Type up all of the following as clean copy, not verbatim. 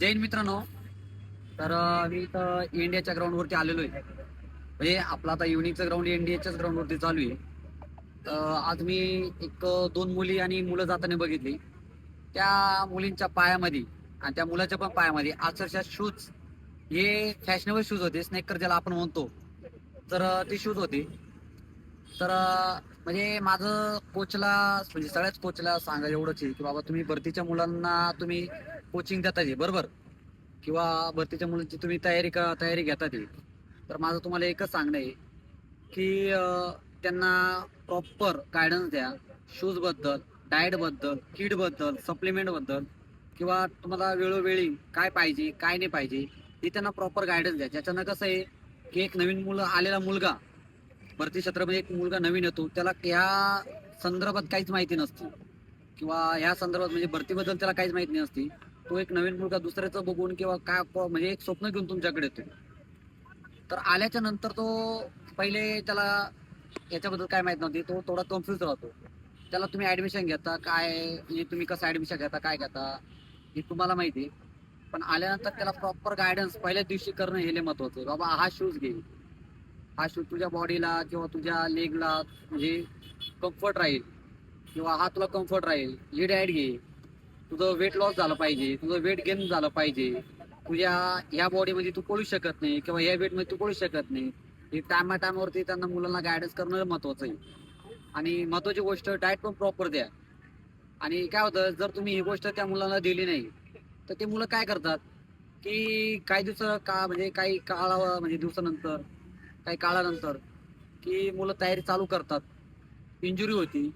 जैन मित्रांनो, तर मी इथं इंडियाच्या ग्राउंडवरती आलेलो आहे. म्हणजे आपला आता युनिकचं ग्राउंड इंडियाच्याच ग्राउंडवरती चालू आहे. तर आज मी एक दोन मुली आणि मुलं जाताना बघितली. त्या मुलींच्या पायामध्ये आणि त्या मुलाच्या पण पायामध्ये अक्षरशः शूज, हे फॅशनेबल शूज होते, स्नेकर ज्याला आपण म्हणतो. तर ते शूज होते. तर म्हणजे माझं कोचला, म्हणजे सगळ्याच कोचला सांगा एवढंच आहे की बाबा, तुम्ही भरतीच्या मुलांना तुम्ही कोचिंग देता आहे बरोबर, किंवा भरतीच्या मुलांची तुम्ही तयारी घेतात आहे. तर माझं तुम्हाला एकच सांगणं आहे की त्यांना प्रॉपर गायडन्स द्या. शूज बद्दल, डाएट बद्दल, किट बद्दल, सप्लिमेंट बद्दल, किंवा तुम्हाला वेळोवेळी काय पाहिजे काय नाही पाहिजे, हे त्यांना प्रॉपर गायडन्स द्या. ज्याच्यानं कसं आहे की एक नवीन मुलं आलेला मुलगा भरती क्षेत्रामध्ये, एक मुलगा नवीन येतो, त्याला ह्या संदर्भात काहीच माहिती नसते, किंवा ह्या संदर्भात म्हणजे भरतीबद्दल त्याला काहीच माहिती नसती. तो एक नवीन मुलगा दुसऱ्याचं बघून किंवा काय म्हणजे एक स्वप्न घेऊन तुमच्याकडे येतो. तर आल्याच्या नंतर तो पहिले त्याला याच्याबद्दल काय माहित नव्हती, तो थोडा कन्फ्युज राहतो. त्याला तुम्ही ऍडमिशन घेता काय, म्हणजे तुम्ही कसं ऍडमिशन घेता काय घेता हे तुम्हाला माहिती आहे. पण आल्यानंतर त्याला प्रॉपर गायडन्स पहिल्याच दिवशी करणं हे लय महत्वाचं आहे. बाबा हा शूज घे, हा शूज तुझ्या बॉडीला किंवा तुझ्या लेगला म्हणजे कम्फर्ट राहील, किंवा हा तुला कम्फर्ट राहील. ही डाएट घे, तुझं वेट लॉस झालं पाहिजे, तुझं वेट गेन झालं पाहिजे, तुझ्या या बॉडीमध्ये तू पळू शकत नाही किंवा या वेटमध्ये तू पळू शकत नाही. हे टायमावरती त्यांना मुलांना गायडन्स करणं महत्वाचं आहे. आणि महत्वाची गोष्ट, डाएट पण प्रॉपर द्या. आणि काय होतं, जर तुम्ही ही गोष्ट त्या मुलांना दिली नाही, तर ते मुलं काय करतात की काही दिवस का म्हणजे काही काळा म्हणजे दिवसानंतर, काही काळानंतर, की मुलं तयारी चालू करतात, इंजुरी होती,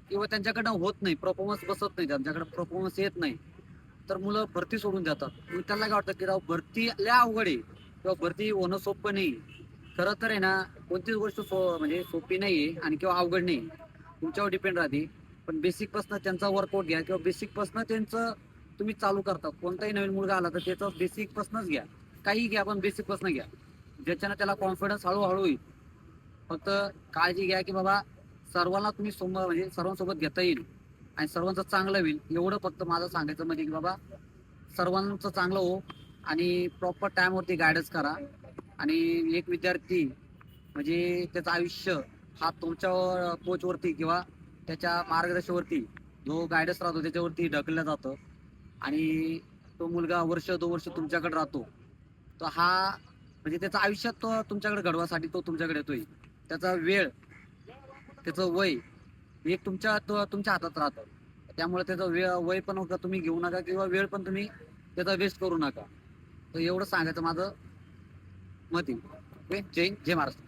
किंवा त्यांच्याकडनं होत नाही, परफॉर्मन्स बसत नाही, त्यांच्याकडे परफॉर्मन्स येत नाही. तर मुलं भरती सोडून जातात. मग त्यांना काय वाटतं की राव, भरती लय अवघड आहे किंवा भरती होणं सोपं नाही. खरं तर आहे ना, कोणतीच गोष्ट म्हणजे सोपी नाही आणि किंवा अवघड नाही, तुमच्यावर डिपेंड राहते. पण बेसिक पासून त्यांचा वर्कआउट घ्या, किंवा बेसिक पासून त्यांचं तुम्ही चालू करता. कोणताही नवीन मुलगा आला तर त्याचं बेसिक पासूनच घ्या. काही घ्या पण बेसिक पासून घ्या, ज्याच्यानं त्याला कॉन्फिडन्स हळूहळू येईल. फक्त काळजी घ्या की बाबा, सर्वांना तुम्ही म्हणजे सर्वांसोबत घेता येईल आणि सर्वांचं चांगलं होईल, एवढं फक्त माझं सांगायचं. म्हणजे की बाबा, सर्वांचं चांगलं हो आणि प्रॉपर टाइमवरती गायडन्स करा. आणि एक विद्यार्थी म्हणजे त्याचं आयुष्य हा तुमच्या कोचवरती किंवा त्याच्या मार्गदर्शनावरती, जो गायडन्स राहतो त्याच्यावरती ढकलला जातो. आणि तो मुलगा वर्ष 2 वर्ष तुमच्याकडे राहतो. तो हा म्हणजे त्याचं आयुष्यात तो तुमच्याकडे घडवासाठी तो तुमच्याकडे येतोय. त्याचा वेळ, त्याचं वय, एक तुमच्या हातात राहतं. त्यामुळे त्याचं वय पण तुम्ही घेऊ नका, किंवा वेळ पण तुम्ही त्याचा वेस्ट करू नका. तर एवढं सांगायचं माझं मत आहे. जय हिंद, जय महाराष्ट्र.